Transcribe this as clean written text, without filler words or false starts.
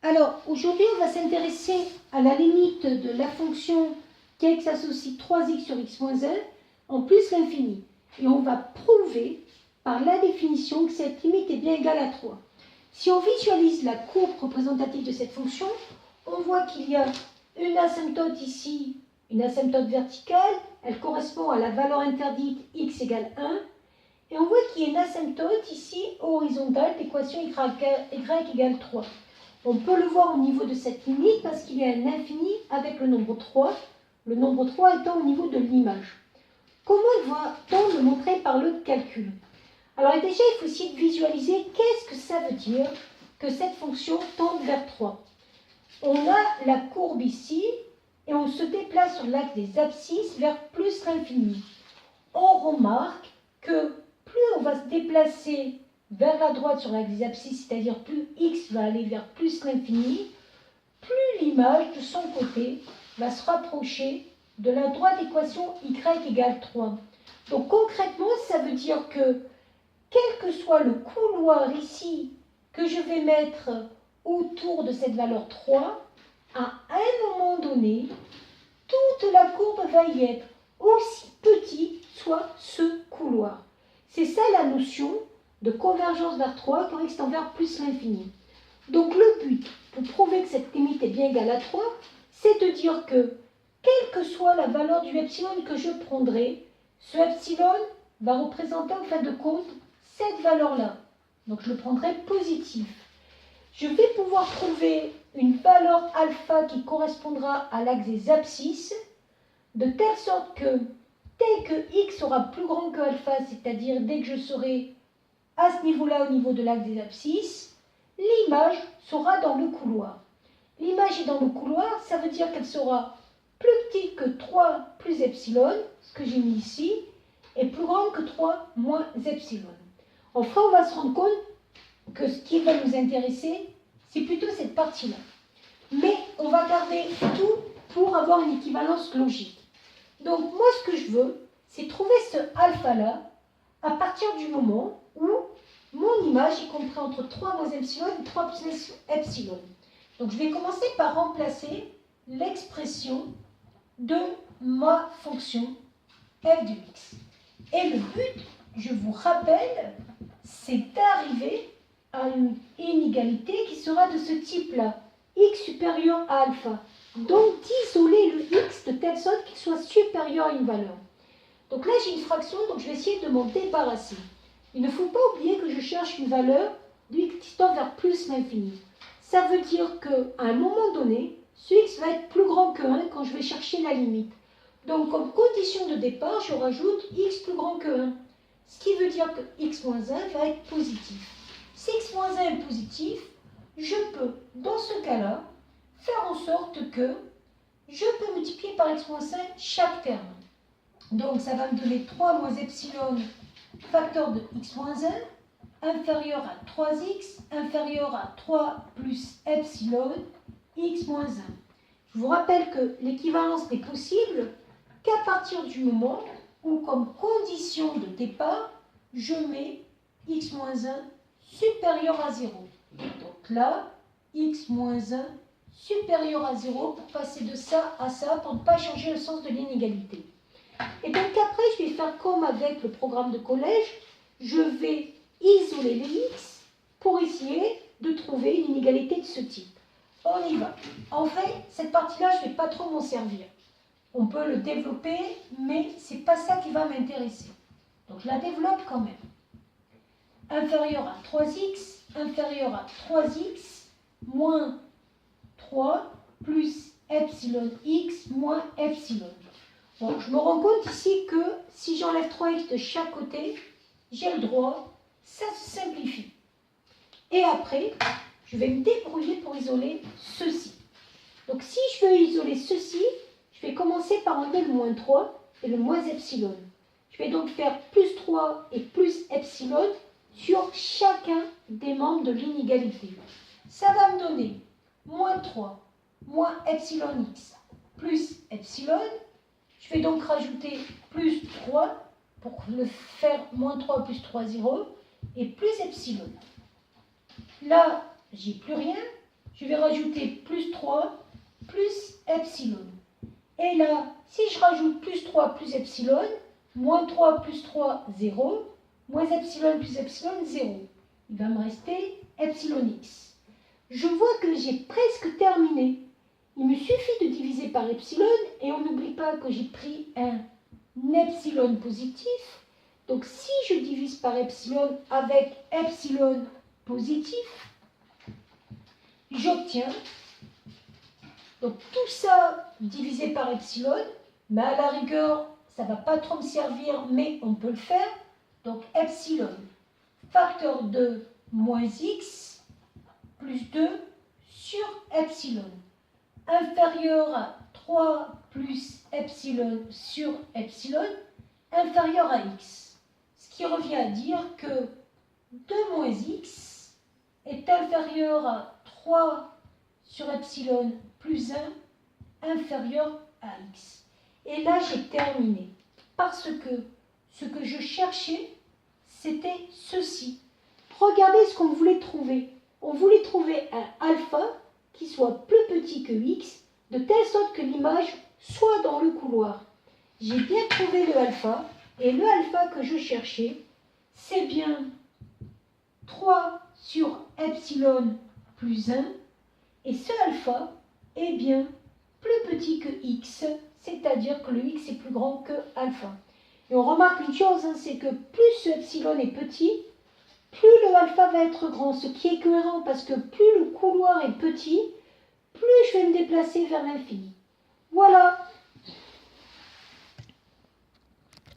Alors, aujourd'hui, on va s'intéresser à la limite de la fonction kx associe 3x sur x moins 1 en plus l'infini. Et on va prouver par la définition que cette limite est bien égale à 3. Si on visualise la courbe représentative de cette fonction, on voit qu'il y a une asymptote ici, une asymptote verticale, elle correspond à la valeur interdite x égale 1, et on voit qu'il y a une asymptote ici horizontale d'équation y égale 3. On peut le voir au niveau de cette limite parce qu'il y a un infini avec le nombre 3 étant au niveau de l'image. Comment va-t-on le montrer par le calcul? Alors déjà, il faut essayer de visualiser qu'est-ce que ça veut dire que cette fonction tende vers 3. On a la courbe ici et on se déplace sur l'axe des abscisses vers plus l'infini. On remarque que plus on va se déplacer vers la droite sur l'axe des abscisses, c'est-à-dire plus x va aller vers plus l'infini, plus l'image de son côté va se rapprocher de la droite équation y égale 3. Donc concrètement, ça veut dire que quel que soit le couloir ici que je vais mettre autour de cette valeur 3, à un moment donné, toute la courbe va y être, aussi petit soit ce couloir. C'est ça la notion de convergence vers 3 quand x tend vers plus l'infini. Donc le but, pour prouver que cette limite est bien égale à 3, c'est de dire que, quelle que soit la valeur du epsilon que je prendrai, ce epsilon va représenter en fin de compte cette valeur-là. Donc je le prendrai positif. Je vais pouvoir trouver une valeur alpha qui correspondra à l'axe des abscisses, de telle sorte que dès que x sera plus grand que alpha, c'est-à-dire dès que je serai à ce niveau-là, au niveau de l'axe des abscisses, l'image sera dans le couloir. L'image est dans le couloir, ça veut dire qu'elle sera plus petite que 3 plus epsilon, ce que j'ai mis ici, et plus grande que 3 moins epsilon. Enfin, on va se rendre compte que ce qui va nous intéresser, c'est plutôt cette partie-là. Mais on va garder tout pour avoir une équivalence logique. Donc moi, ce que je veux, c'est trouver ce alpha-là à partir du moment où mon image est comprise entre 3 moins epsilon et 3 plus epsilon. Donc je vais commencer par remplacer l'expression de ma fonction f de x. Et le but, je vous rappelle, c'est d'arriver à une inégalité qui sera de ce type-là, x supérieur à alpha. Donc d'isoler le x de telle sorte qu'il soit supérieur à une valeur. Donc là j'ai une fraction, donc je vais essayer de m'en débarrasser. Il ne faut pas oublier que je cherche une valeur de x qui tend vers plus l'infini. Ça veut dire qu'à un moment donné, ce x va être plus grand que 1 quand je vais chercher la limite. Donc comme condition de départ, je rajoute x plus grand que 1. Ce qui veut dire que x moins 1 va être positif. Si x moins 1 est positif, je peux, dans ce cas-là, faire en sorte que je peux multiplier par x moins 5 chaque terme. Donc ça va me donner 3 moins epsilon facteur de x moins 1 inférieur à 3x inférieur à 3 plus epsilon x moins 1. Je vous rappelle que l'équivalence n'est possible qu'à partir du moment où, comme condition de départ, je mets x moins 1 supérieur à 0. Donc là, x moins 1 supérieur à 0 pour passer de ça à ça, pour ne pas changer le sens de l'inégalité. Et donc après, je vais faire comme avec le programme de collège, je vais isoler les x pour essayer de trouver une inégalité de ce type. On y va. En fait, cette partie-là, je ne vais pas trop m'en servir. On peut le développer, mais ce n'est pas ça qui va m'intéresser. Donc je la développe quand même. Inférieur à 3x, inférieur à 3x, moins 3 plus epsilon x moins epsilon. Bon, je me rends compte ici que si j'enlève 3x de chaque côté, j'ai le droit, ça se simplifie. Et après, je vais me débrouiller pour isoler ceci. Donc si je veux isoler ceci, je vais commencer par enlever le moins 3 et le moins epsilon. Je vais donc faire plus 3 et plus epsilon sur chacun des membres de l'inégalité. Ça va me donner moins 3, moins epsilon x, plus epsilon. Je vais donc rajouter plus 3 pour le faire moins 3 plus 3, 0, et plus epsilon. Là, j'ai plus rien. je vais rajouter plus 3 plus epsilon. Et là, si je rajoute plus 3 plus epsilon, moins 3 plus 3, 0, moins epsilon plus epsilon, 0. Il va me rester epsilon x. Je vois que j'ai presque terminé. Il me suffit de diviser par epsilon et on n'oublie pas que j'ai pris un epsilon positif. Donc si je divise par epsilon avec epsilon positif, j'obtiens, donc tout ça divisé par epsilon, mais à la rigueur, ça ne va pas trop me servir, mais on peut le faire. Donc epsilon, facteur de moins x plus 2 sur epsilon, inférieur à 3 plus epsilon sur epsilon, inférieur à x. Ce qui revient à dire que 2 moins x est inférieur à 3 sur epsilon plus 1 inférieur à x. Et là, j'ai terminé. Parce que ce que je cherchais, c'était ceci. Regardez ce qu'on voulait trouver. On voulait trouver un alpha qui soit plus petit que x, de telle sorte que l'image soit dans le couloir. J'ai bien trouvé le alpha, et le alpha que je cherchais, c'est bien 3 sur epsilon plus 1, et ce alpha est bien plus petit que x, c'est-à-dire que le x est plus grand que alpha. Et on remarque une chose, c'est que plus ce epsilon est petit, plus le alpha va être grand, ce qui est cohérent parce que plus le couloir est petit, plus je vais me déplacer vers l'infini. Voilà,